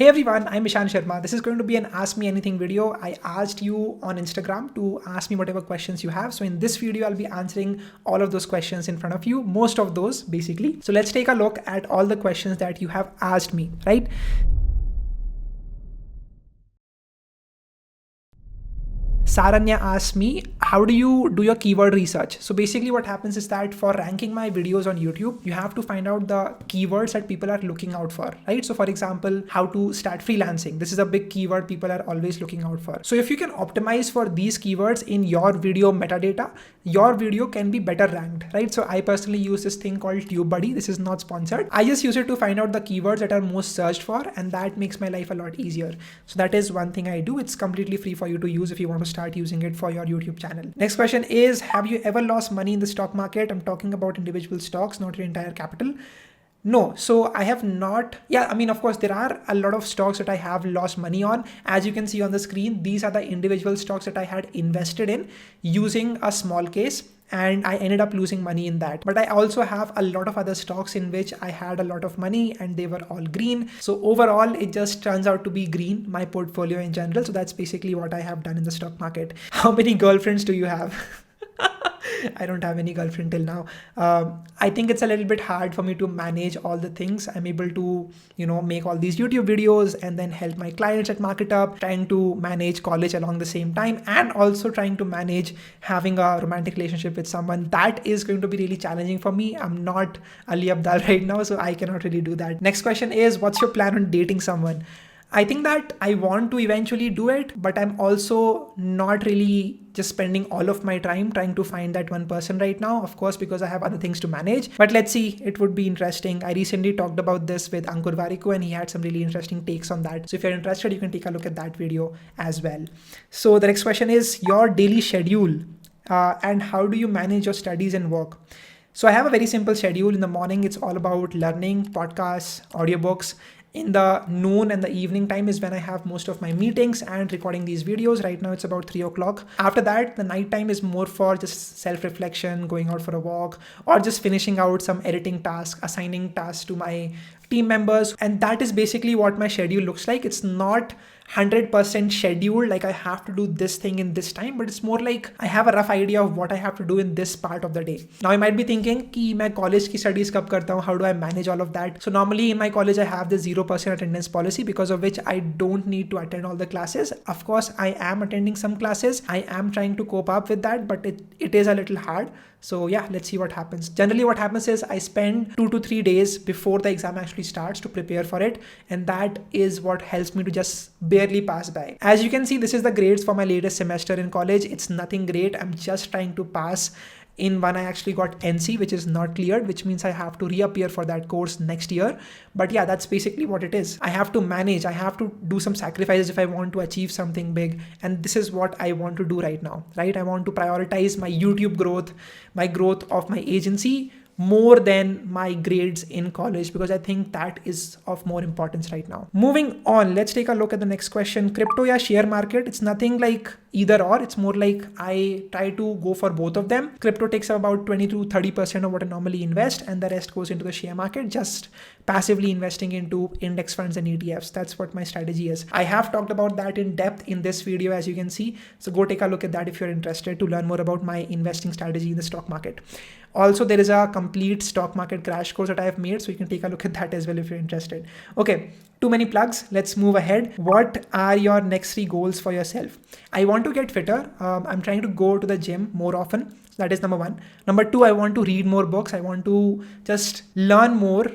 Hey everyone, I'm Ishan Sharma. This is going to be an Ask Me Anything video. I asked you on Instagram to ask me whatever questions you have. So in this video, I'll be answering all of those questions in front of you, most of those basically. So let's take a look at all the questions that you have asked me, right? Saranya asked me, how do you do your keyword research? So basically what happens is that for ranking my videos on YouTube, you have to find out the keywords that people are looking out for, right? So for example, how to start freelancing. This is a big keyword people are always looking out for. So if you can optimize for these keywords in your video metadata, your video can be better ranked, right? So I personally use this thing called TubeBuddy. This is not sponsored. I just use it to find out the keywords that are most searched for, and that makes my life a lot easier. So that is one thing I do. It's completely free for you to use if you want to start using it for your YouTube channel. Next question is, have you ever lost money in the stock market? I'm talking about individual stocks, not your entire capital. No, so I have not. Yeah, I mean, of course, there are a lot of stocks that I have lost money on. As you can see on the screen, these are the individual stocks that I had invested in using a small case, and I ended up losing money in that. But I also have a lot of other stocks in which I had a lot of money and they were all green. So overall, it just turns out to be green, my portfolio in general. So that's basically what I have done in the stock market. How many girlfriends do you have? I don't have any girlfriend till now. I think it's a little bit hard for me to manage all the things. I'm able to, make all these YouTube videos and then help my clients at MarkitUp, trying to manage college along the same time, and also trying to manage having a romantic relationship with someone. That is going to be really challenging for me. I'm not Ali Abdal right now, so I cannot really do that. Next question is, what's your plan on dating someone? I think that I want to eventually do it, but I'm also not really just spending all of my time trying to find that one person right now, of course, because I have other things to manage. But let's see, it would be interesting. I recently talked about this with Ankur Variku and he had some really interesting takes on that. So if you're interested, you can take a look at that video as well. So the next question is your daily schedule and how do you manage your studies and work? So I have a very simple schedule. In the morning, it's all about learning, podcasts, audiobooks. In the noon and the evening time is when I have most of my meetings and recording these videos. Right now it's about 3 o'clock. After that, the night time is more for just self-reflection, going out for a walk, or just finishing out some editing task, assigning tasks to my team members. And that is basically what my schedule looks like. It's not 100% scheduled, like I have to do this thing in this time, but it's more like I have a rough idea of what I have to do in this part of the day. Now I might be thinking कि मैं college की studies कब करता हूँ, how do I manage all of that? So normally in my college I have the 0% attendance policy, because of which I don't need to attend all the classes. Of course I am attending some classes. I am trying to cope up with that, but it is a little hard. So yeah, let's see what happens. Generally what happens is I spend 2 to 3 days before the exam actually starts to prepare for it. And that is what helps me to just barely pass by. As you can see, this is the grades for my latest semester in college. It's nothing great. I'm just trying to pass. In one, I actually got NC, which is not cleared, which means I have to reappear for that course next year. But yeah, that's basically what it is. I have to manage. I have to do some sacrifices if I want to achieve something big. And this is what I want to do right now, right? I want to prioritize my YouTube growth, my growth of my agency, more than my grades in college, because I think that is of more importance right now. Moving on, let's take a look at the next question. Crypto or share market? It's nothing like either or. It's more like I try to go for both of them. Crypto takes about 20 to 30% of what I normally invest, and the rest goes into the share market, just passively investing into index funds and ETFs. That's what my strategy is. I have talked about that in depth in this video, as you can see. So go take a look at that if you're interested to learn more about my investing strategy in the stock market. Also, there is a complete stock market crash course that I have made, so you can take a look at that as well if you're interested. Okay, too many plugs. Let's move ahead. What are your next 3 goals for yourself? I want to get fitter. I'm trying to go to the gym more often. That is number 1. Number 2, I want to read more books. I want to just learn more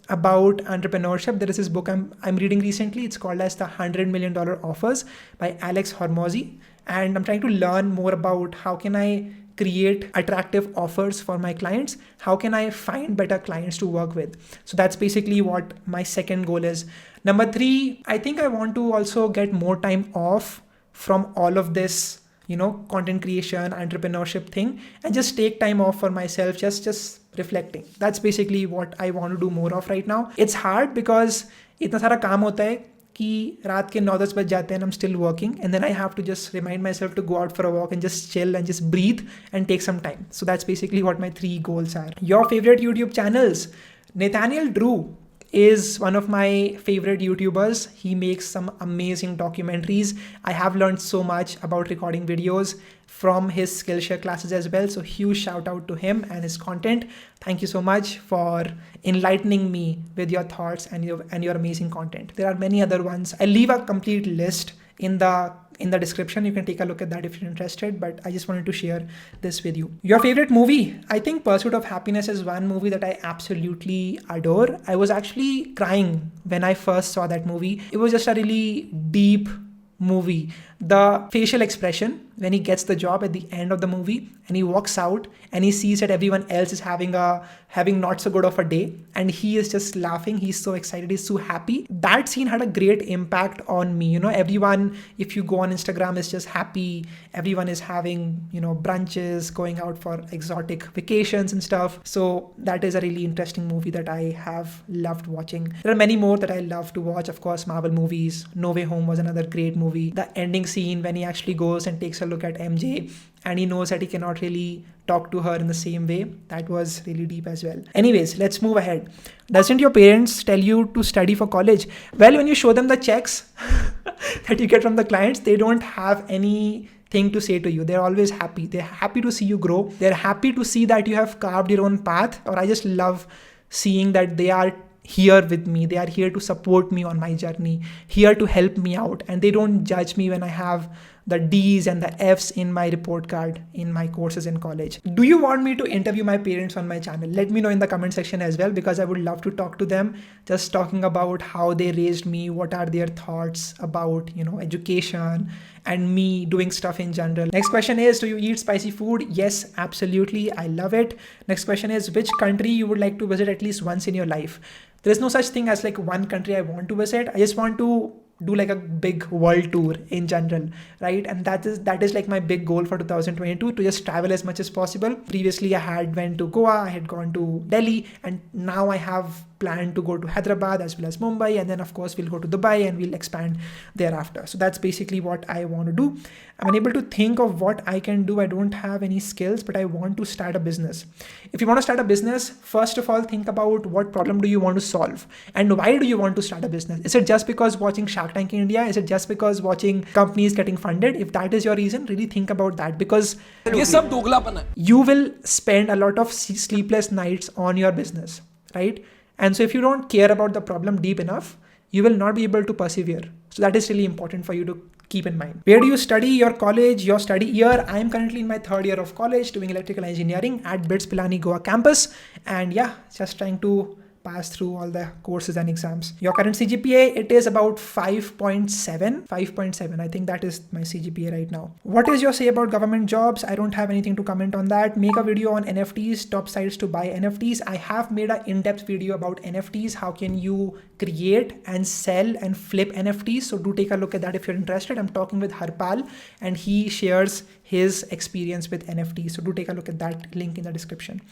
about entrepreneurship. There is this book I'm reading recently. It's called as the $100 Million Offers by Alex Hormozy. And I'm trying to learn more about how can I create attractive offers for my clients. How can I find better clients to work with? So that's basically what my second goal is. Number 3, I think I want to also get more time off from all of this, content creation, entrepreneurship thing, and just take time off for myself, just reflecting. That's basically what I want to do more of right now. It's hard because इतना सारा काम होता है कि रात के 9-10 बज जाते हैं and I'm still working, and then I have to just remind myself to go out for a walk and just chill and just breathe and take some time. So that's basically what my 3 goals are. Your favorite YouTube channels? Nathaniel Drew is one of my favorite YouTubers. He makes some amazing documentaries. I have learned so much about recording videos from his Skillshare classes as well. So huge shout out to him and his content. Thank you so much for enlightening me with your thoughts and your amazing content. There are many other ones. I'll leave a complete list in the description. You can take a look at that if you're interested, but I just wanted to share this with you. Your favorite movie? I think Pursuit of Happiness is one movie that I absolutely adore. I was actually crying when I first saw that movie. It was just a really deep movie. The facial expression when he gets the job at the end of the movie and he walks out and he sees that everyone else is having not so good of a day and he is just laughing. He's so excited. He's so happy. That scene had a great impact on me. Everyone, if you go on Instagram, is just happy. Everyone is having, brunches, going out for exotic vacations and stuff. So that is a really interesting movie that I have loved watching. There are many more that I love to watch. Of course, Marvel movies. No Way Home was another great movie. The ending scene when he actually goes and takes a look at MJ and he knows that he cannot really talk to her in the same way. That was really deep as well. Anyways, let's move ahead. Doesn't your parents tell you to study for college? Well, when you show them the checks that you get from the clients, they don't have anything to say to you. They're always happy. They're happy to see you grow. They're happy to see that you have carved your own path. Or I just love seeing that they are here with me. They are here to support me on my journey, here to help me out. And they don't judge me when I have the D's and the F's in my report card in my courses in college. Do you want me to interview my parents on my channel? Let me know in the comment section as well, because I would love to talk to them, just talking about how they raised me, what are their thoughts about, education and me doing stuff in general. Next question is, do you eat spicy food? Yes, absolutely. I love it. Next question is, which country you would like to visit at least once in your life? There's no such thing as like one country I want to visit. I just want to do like a big world tour in general, right? And that is like my big goal for 2022, to just travel as much as possible. Previously I had went to Goa, I had gone to Delhi, and now I have planned to go to Hyderabad as well as Mumbai, and then of course we'll go to Dubai and we'll expand thereafter. So that's basically what I want to do. I'm unable to think of what I can do. I don't have any skills, but I want to start a business. If you want to start a business, first of all, think about what problem do you want to solve and why do you want to start a business? Is it just because watching Shark Tank in India? Is it just because watching companies getting funded? If that is your reason, really think about that, because you will spend a lot of sleepless nights on your business, right? And so if you don't care about the problem deep enough, you will not be able to persevere. So that is really important for you to keep in mind. Where do you study? Your college, your study year? I am currently in my third year of college doing electrical engineering at BITS Pilani Goa campus. And yeah, just trying to pass through all the courses and exams. Your current CGPA, it is about 5.7. I think that is my CGPA right now. What is your say about government jobs? I don't have anything to comment on that. Make a video on NFTs, top sites to buy NFTs. I have made an in-depth video about NFTs. How can you create and sell and flip NFTs? So do take a look at that if you're interested. I'm talking with Harpal and he shares his experience with NFTs. So do take a look at that, link in the description.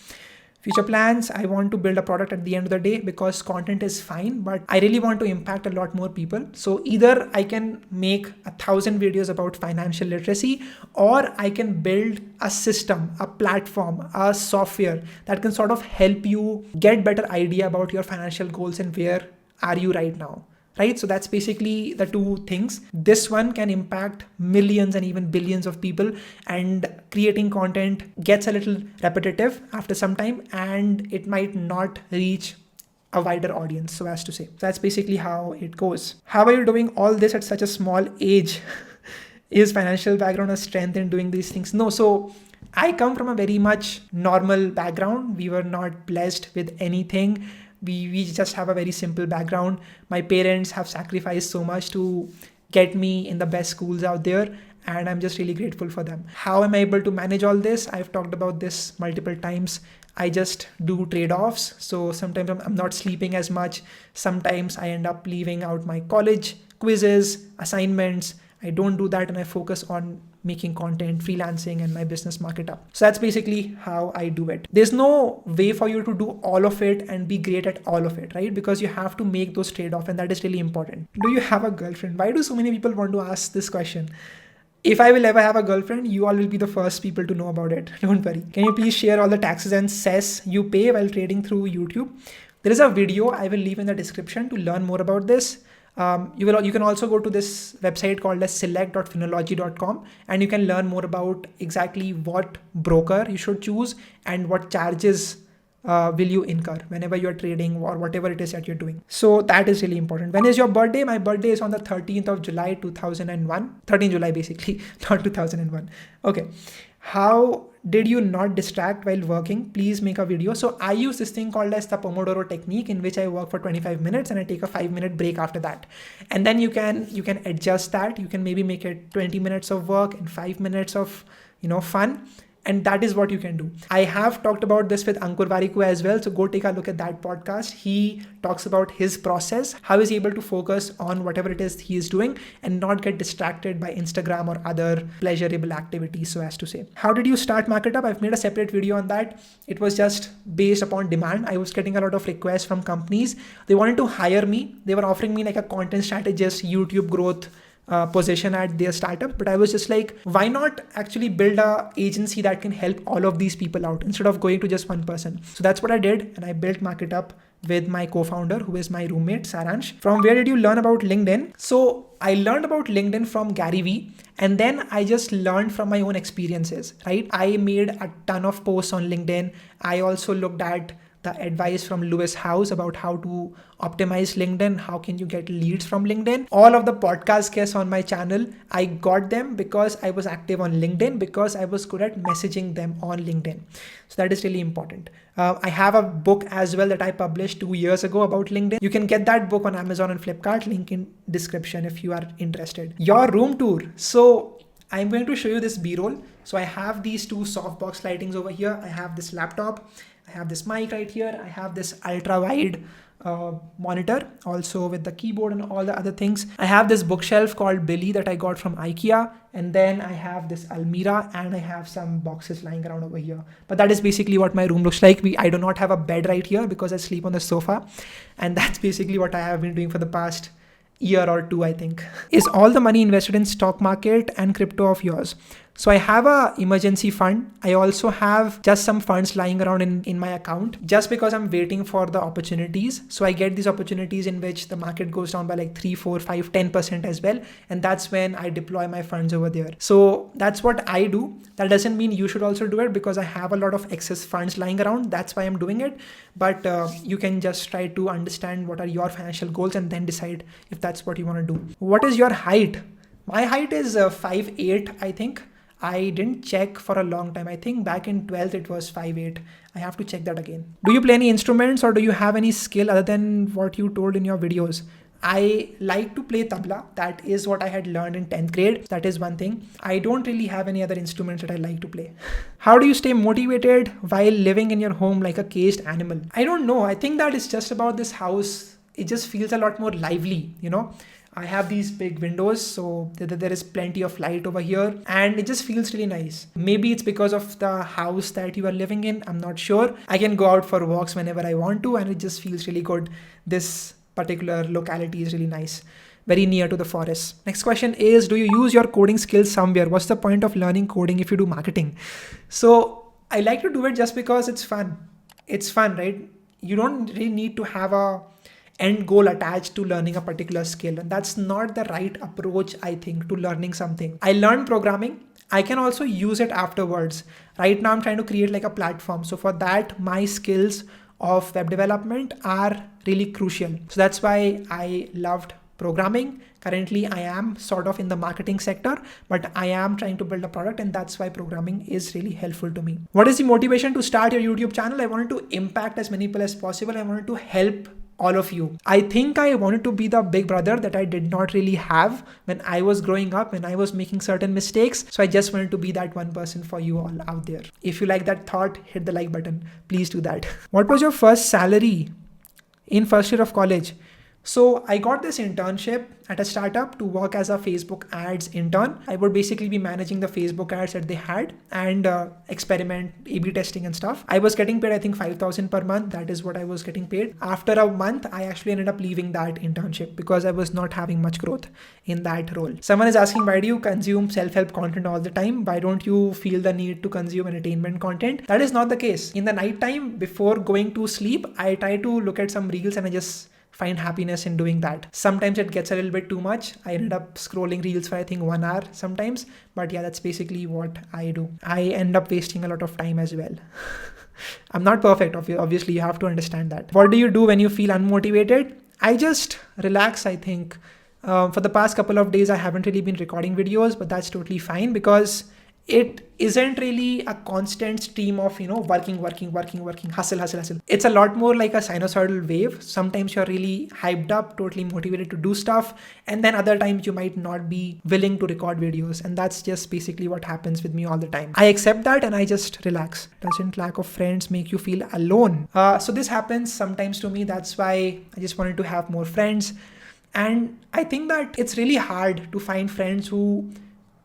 Future plans, I want to build a product at the end of the day, because content is fine, but I really want to impact a lot more people. So either I can make 1,000 videos about financial literacy, or I can build a system, a platform, a software that can sort of help you get better idea about your financial goals and where are you right now. Right? So that's basically the two things. This one can impact millions and even billions of people, and creating content gets a little repetitive after some time and it might not reach a wider audience, so as to say. That's basically how it goes. How are you doing all this at such a small age? Is financial background a strength in doing these things? No. So I come from a very much normal background. We were not blessed with anything. We just have a very simple background. My parents have sacrificed so much to get me in the best schools out there, and I'm just really grateful for them. How am I able to manage all this? I've talked about this multiple times. I just do trade-offs. So sometimes I'm not sleeping as much. Sometimes I end up leaving out my college quizzes, assignments. I don't do that, and I focus on making content, freelancing, and my business MarkitUp. So that's basically how I do it. There's no way for you to do all of it and be great at all of it, right? Because you have to make those trade-offs, and that is really important. Do you have a girlfriend? Why do so many people want to ask this question? If I will ever have a girlfriend, you all will be the first people to know about it. Don't worry. Can you please share all the taxes and cess you pay while trading through YouTube? There is a video I will leave in the description to learn more about this. You can also go to this website called as select.finology.com, and you can learn more about exactly what broker you should choose and what charges will you incur whenever you're trading or whatever it is that you're doing. So that is really important. When is your birthday? My birthday is on the 13th of July 2001. 13 July basically, not 2001. Okay. How did you not distract while working? Please make a video. So I use this thing called as the Pomodoro technique, in which I work for 25 minutes and I take a 5-minute break after that. And then you can adjust that. You can maybe make it 20 minutes of work and 5 minutes of, fun. And that is what you can do. I have talked about this with Ankur Warikoo as well. So go take a look at that podcast. He talks about his process, how he's able to focus on whatever it is he is doing and not get distracted by Instagram or other pleasurable activities, so as to say. How did you start MarkitUp? I've made a separate video on that. It was just based upon demand. I was getting a lot of requests from companies. They wanted to hire me. They were offering me like a content strategist, YouTube growth position at their startup, but I was just like, why not actually build a agency that can help all of these people out instead of going to just one person? So that's what I did, and I built MarkitUp with my co-founder, who is my roommate, Saransh. From where did you learn about LinkedIn? So I learned about LinkedIn from Gary Vee, and then I just learned from my own experiences, right? I made a ton of posts on LinkedIn. I also looked at the advice from Lewis Howes about how to optimize LinkedIn, how can you get leads from LinkedIn. All of the podcast guests on my channel, I got them because I was active on LinkedIn, because I was good at messaging them on LinkedIn. So that is really important. I have a book as well that I published 2 years ago about LinkedIn. You can get that book on Amazon and Flipkart, link in description if you are interested. Your room tour. So I'm going to show you this B-roll. So I have these two softbox lightings over here. I have this laptop. I have this mic right here. I have this ultra wide monitor also with the keyboard and all the other things. I have this bookshelf called Billy that I got from IKEA. And then I have this Almira and I have some boxes lying around over here. But that is basically what my room looks like. I do not have a bed right here because I sleep on the sofa. And that's basically what I have been doing for the past year or two, I think. Is all the money invested in stock market and crypto of yours? So I have a emergency fund. I also have just some funds lying around in my account just because I'm waiting for the opportunities. So I get these opportunities in which the market goes down by like 3, 4, 5, 10% as well. And that's when I deploy my funds over there. So that's what I do. That doesn't mean you should also do it because I have a lot of excess funds lying around. That's why I'm doing it. But you can just try to understand what are your financial goals and then decide if that's what you want to do. What is your height? My height is 5'8", I think. I didn't check for a long time. I think back in 12th it was 5'8". I have to check that again. Do you play any instruments or do you have any skill other than what you told in your videos? I like to play tabla. That is what I had learned in 10th grade. That is one thing. I don't really have any other instruments that I like to play. How do you stay motivated while living in your home like a caged animal? I don't know. I think that it's just about this house. It just feels a lot more lively, I have these big windows, so there is plenty of light over here and it just feels really nice. Maybe it's because of the house that you are living in. I'm not sure. I can go out for walks whenever I want to and it just feels really good. This particular locality is really nice. Very near to the forest. Next question is, do you use your coding skills somewhere? What's the point of learning coding if you do marketing? So I like to do it just because it's fun. It's fun, right? You don't really need to have a end goal attached to learning a particular skill. And that's not the right approach, I think, to learning something. I learned programming. I can also use it afterwards. Right now, I'm trying to create like a platform. So for that, my skills of web development are really crucial. So that's why I loved programming. Currently, I am sort of in the marketing sector, but I am trying to build a product and that's why programming is really helpful to me. What is the motivation to start your YouTube channel? I wanted to impact as many people as possible. I wanted to help all of you. I think I wanted to be the big brother that I did not really have when I was growing up, when I was making certain mistakes. So I just wanted to be that one person for you all out there. If you like that thought, hit the like button. Please do that. What was your first salary in first year of college? So I got this internship at a startup to work as a Facebook ads intern. I would basically be managing the Facebook ads that they had and experiment, A/B testing and stuff. I was getting paid, I think 5,000 per month. That is what I was getting paid. After a month, I actually ended up leaving that internship because I was not having much growth in that role. Someone is asking, why do you consume self-help content all the time? Why don't you feel the need to consume entertainment content? That is not the case. In the night time, before going to sleep, I try to look at some reels and I just find happiness in doing that. Sometimes it gets a little bit too much. I ended up scrolling reels for I think 1 hour sometimes. But yeah, that's basically what I do. I end up wasting a lot of time as well. I'm not perfect, obviously, you have to understand that. What do you do when you feel unmotivated? I just relax, I think. For the past couple of days, I haven't really been recording videos, but that's totally fine because it isn't really a constant stream of, working, hustle. It's a lot more like a sinusoidal wave. Sometimes you're really hyped up, totally motivated to do stuff. And then other times you might not be willing to record videos. And that's just basically what happens with me all the time. I accept that and I just relax. Doesn't lack of friends make you feel alone? So this happens sometimes to me. That's why I just wanted to have more friends. And I think that it's really hard to find friends who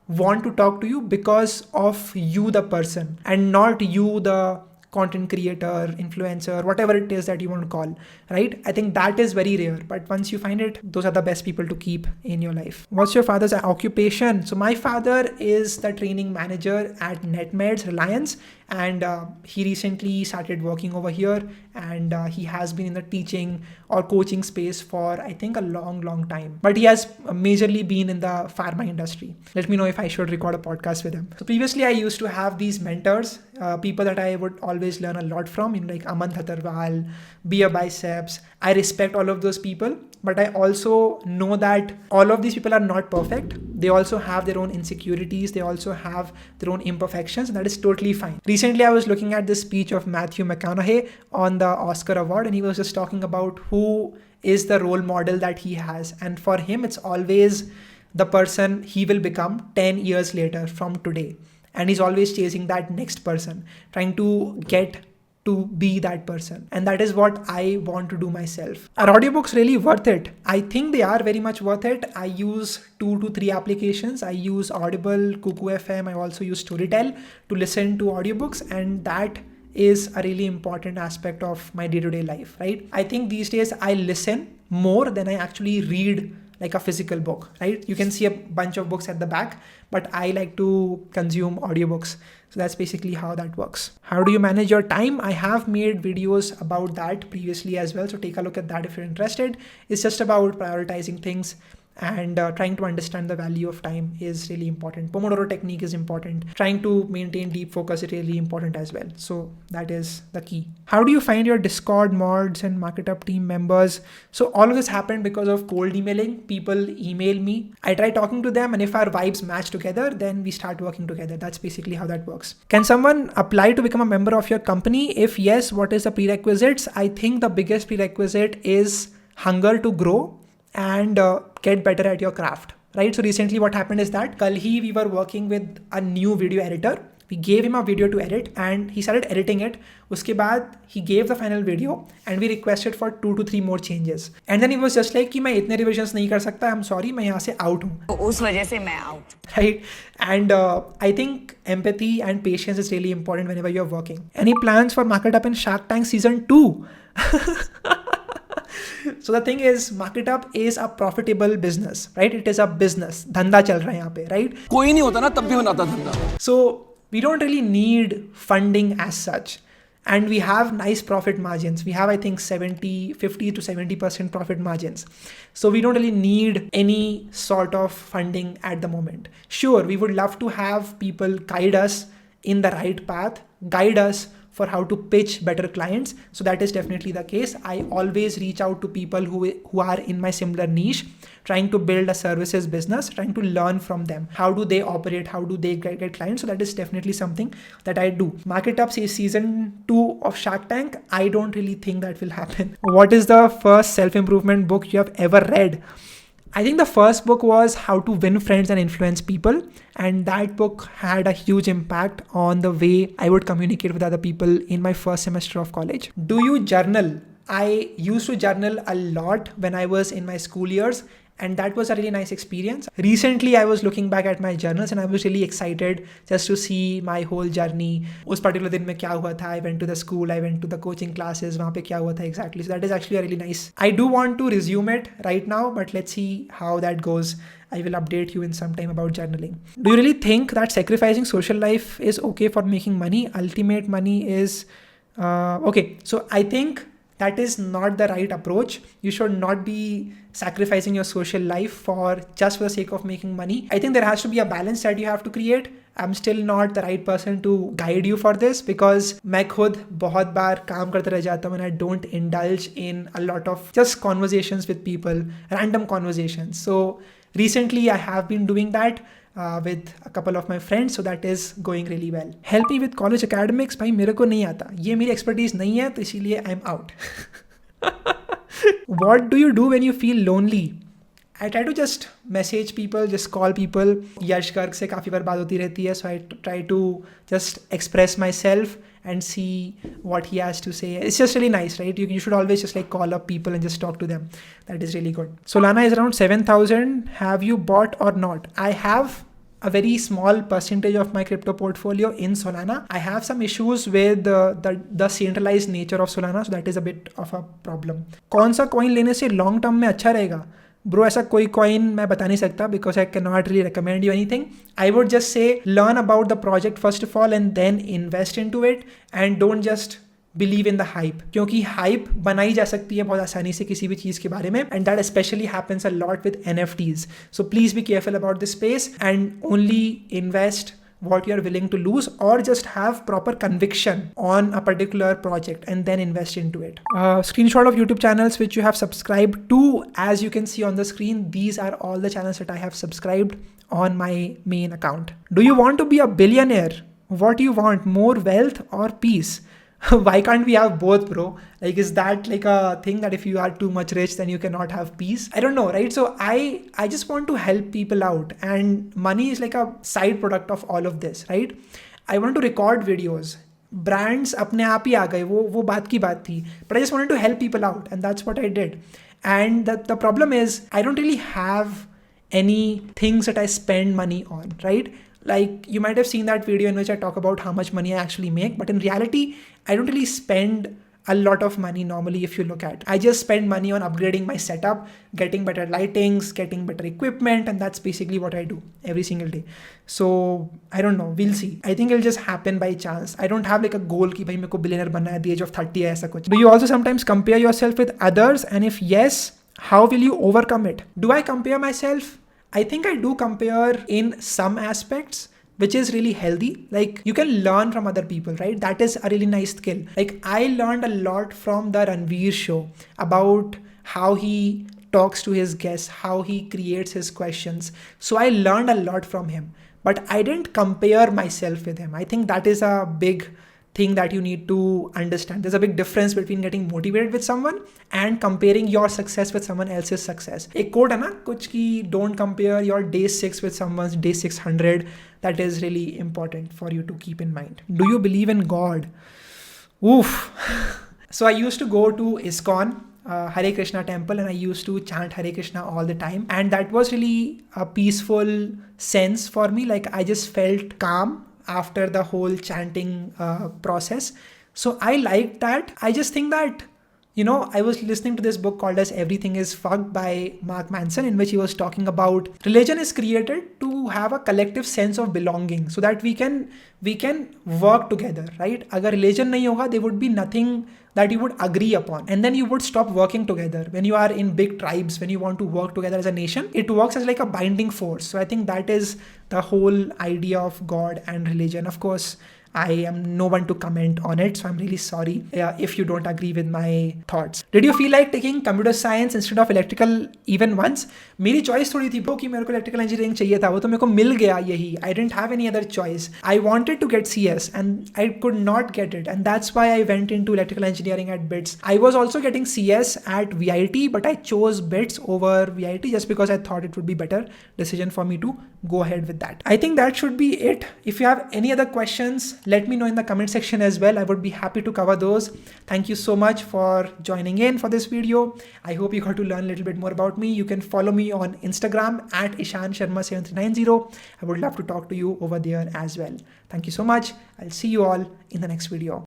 want to talk to you because of you, the person, and not you, the content creator, influencer, whatever it is that you want to call, right? I think that is very rare, but once you find it, those are the best people to keep in your life. What's your father's occupation? So my father is the training manager at NetMeds Reliance, and he recently started working over here, and he has been in the teaching or coaching space for I think a long time, but he has majorly been in the pharma industry. Let me know if I should record a podcast with him. So previously I used to have these mentors, people that I would always learn a lot from, like Aman Thatarwal, Beer Biceps. I respect all of those people, but I also know that all of these people are not perfect. They also have their own insecurities. They also have their own imperfections, and that is totally fine. Recently, I was looking at the speech of Matthew McConaughey on the Oscar award, and he was just talking about who is the role model that he has. And for him, it's always the person he will become 10 years later from today. And he's always chasing that next person, trying to get to be that person. And that is what I want to do myself. Are audiobooks really worth it? I think they are very much worth it. I use 2 to 3 applications. I use Audible, Kuku FM. I also use Storytel to listen to audiobooks. And that is a really important aspect of my day-to-day life, right? I think these days I listen more than I actually read like a physical book, right? You can see a bunch of books at the back, but I like to consume audiobooks. So that's basically how that works. How do you manage your time? I have made videos about that previously as well. So take a look at that if you're interested. It's just about prioritizing things and trying to understand the value of time is really important. Pomodoro technique is important. Trying to maintain deep focus is really important as well. So that is the key. How do you find your Discord mods and MarkitUp team members? So all of this happened because of cold emailing. People email me. I try talking to them, and if our vibes match together, then we start working together. That's basically how that works. Can someone apply to become a member of your company? If yes, what is the prerequisites? I think the biggest prerequisite is hunger to grow and get better at your craft, right? So recently what happened is that Kalhi, we were working with a new video editor. We gave him a video to edit and he started editing it. Uske baad, he gave the final video and we requested for 2 to 3 more changes. And then he was just like, कि मैं इतने revisions नहीं कर सकता, I'm sorry, मैं यहाँ से out हूँ. उस वजह से मैं out. Right? And I think empathy and patience is really important whenever you're working. Any plans for MarkitUp in Shark Tank season 2? So the thing is, MarkitUp is a profitable business, right? It is a business. धंधा चल रहा है यहाँ पे, right? कोई नहीं होता ना तब भी बनाता धंधा. So we don't really need funding as such. And we have nice profit margins. We have, I think, 50 to 70% profit margins. So we don't really need any sort of funding at the moment. Sure, we would love to have people guide us in the right path, guide us for how to pitch better clients. So that is definitely the case. I always reach out to people who are in my similar niche, trying to build a services business, trying to learn from them. How do they operate? How do they get clients? So that is definitely something that I do. MarkitUp says season 2 of Shark Tank. I don't really think that will happen. What is the first self-improvement book you have ever read? I think the first book was How to Win Friends and Influence People. And that book had a huge impact on the way I would communicate with other people in my first semester of college. Do you journal? I used to journal a lot when I was in my school years, and that was a really nice experience. Recently, I was looking back at my journals and I was really excited just to see my whole journey. उस particular दिन में क्या हुआ था? I went to the school, I went to the coaching classes, वहाँ पे क्या हुआ था exactly. So that is actually a really nice. I do want to resume it right now, but let's see how that goes. I will update you in some time about journaling. Do you really think that sacrificing social life is okay for making money? Ultimate money is okay. So I think that is not the right approach. You should not be sacrificing your social life for just for the sake of making money. I think there has to be a balance that you have to create. I'm still not the right person to guide you for this because मैं खुद बहुत बार काम करते रह जाता हूँ and I don't indulge in a lot of just conversations with people, random conversations. So recently I have been doing that with a couple of my friends, so that is going really well. Help me with college academics. भाई मेरे को नहीं आता, ये मेरी expertise नहीं है, तो इसीलिए I'm out. What do you do when you feel lonely? I try to just message people, just call people. यश गर्ग से काफ़ी बार बात होती रहती है, so I try to just express myself and see what he has to say. It's just really nice, right? You should always just like call up people and just talk to them. That is really good. Solana is around 7,000. Have you bought or not? I have a very small percentage of my crypto portfolio in Solana. I have some issues with the centralized nature of Solana, so that is a bit of a problem. कौन सा coin लेने से long term में अच्छा रहेगा? Bro, ऐसा कोई coin मैं बता नहीं सकता because I cannot really recommend you anything. I would just say learn about the project first of all and then invest into it and don't just believe in the hype. क्योंकि hype बनाई जा सकती है बहुत आसानी से किसी भी चीज़ के बारे में, and that especially happens a lot with NFTs. So please be careful about this space and only invest what you're willing to lose or just have proper conviction on a particular project and then invest into it. Screenshot of YouTube channels which you have subscribed to. As you can see on the screen, these are all the channels that I have subscribed on my main account. Do you want to be a billionaire? What do you want, more wealth or peace? Why can't we have both, bro? Like, is that like a thing that if you are too much rich, then you cannot have peace? I don't know, right? So I just want to help people out, and money is like a side product of all of this, right? I want to record videos. Brands अपने आप ही आ गए, वो बात की बात थी. But I just wanted to help people out, and that's what I did. And the problem is, I don't really have any things that I spend money on, right? Like, you might have seen that video in which I talk about how much money I actually make, but in reality, I don't really spend a lot of money normally if you look at. I just spend money on upgrading my setup, getting better lightings, getting better equipment, and that's basically what I do every single day. So I don't know, we'll see. I think it'll just happen by chance. I don't have like a goal कि भाई मेरे को billionaire बनना है at the age of 30 है ऐसा कुछ. Do you also sometimes compare yourself with others? And if yes, how will you overcome it? Do I compare myself? I think I do compare in some aspects, which is really healthy. Like, you can learn from other people, right? That is a really nice skill. Like, I learned a lot from the Ranveer show about how he talks to his guests, how he creates his questions. So I learned a lot from him, but I didn't compare myself with him. I think that is a big thing that you need to understand. There's a big difference between getting motivated with someone and comparing your success with someone else's success. एक quote है ना कुछ कि don't compare your day 6 with someone's day 600. That is really important for you to keep in mind. Do you believe in God? Oof. So I used to go to ISKCON, Hare Krishna temple, and I used to chant Hare Krishna all the time. And that was really a peaceful sense for me. Like, I just felt calm after the whole chanting process. So I liked that. I just think that, I was listening to this book called as Everything is Fucked by Mark Manson, in which he was talking about religion is created to have a collective sense of belonging so that we can work together, right? Agar religion nahi hoga, there would be nothing that you would agree upon. And then you would stop working together. When you are in big tribes, when you want to work together as a nation, it works as like a binding force. So I think that is the whole idea of God and religion. Of course, I am no one to comment on it, so I'm really sorry if you don't agree with my thoughts. Did you feel like taking computer science instead of electrical even once? मेरी choice थोड़ी थी bro कि मेरे को electrical engineering चाहिए था, वो तो मेरे को मिल गया यही. I didn't have any other choice. I wanted to get CS and I could not get it, and that's why I went into electrical engineering at BITS. I was also getting CS at VIT, but I chose BITS over VIT just because I thought it would be better decision for me to go ahead with that. I think that should be it. If you have any other questions, let me know in the comment section as well. I would be happy to cover those. Thank you so much for joining in for this video. I hope you got to learn a little bit more about me. You can follow me on Instagram at Ishan Sharma 7390. I would love to talk to you over there as well. Thank you so much. I'll see you all in the next video.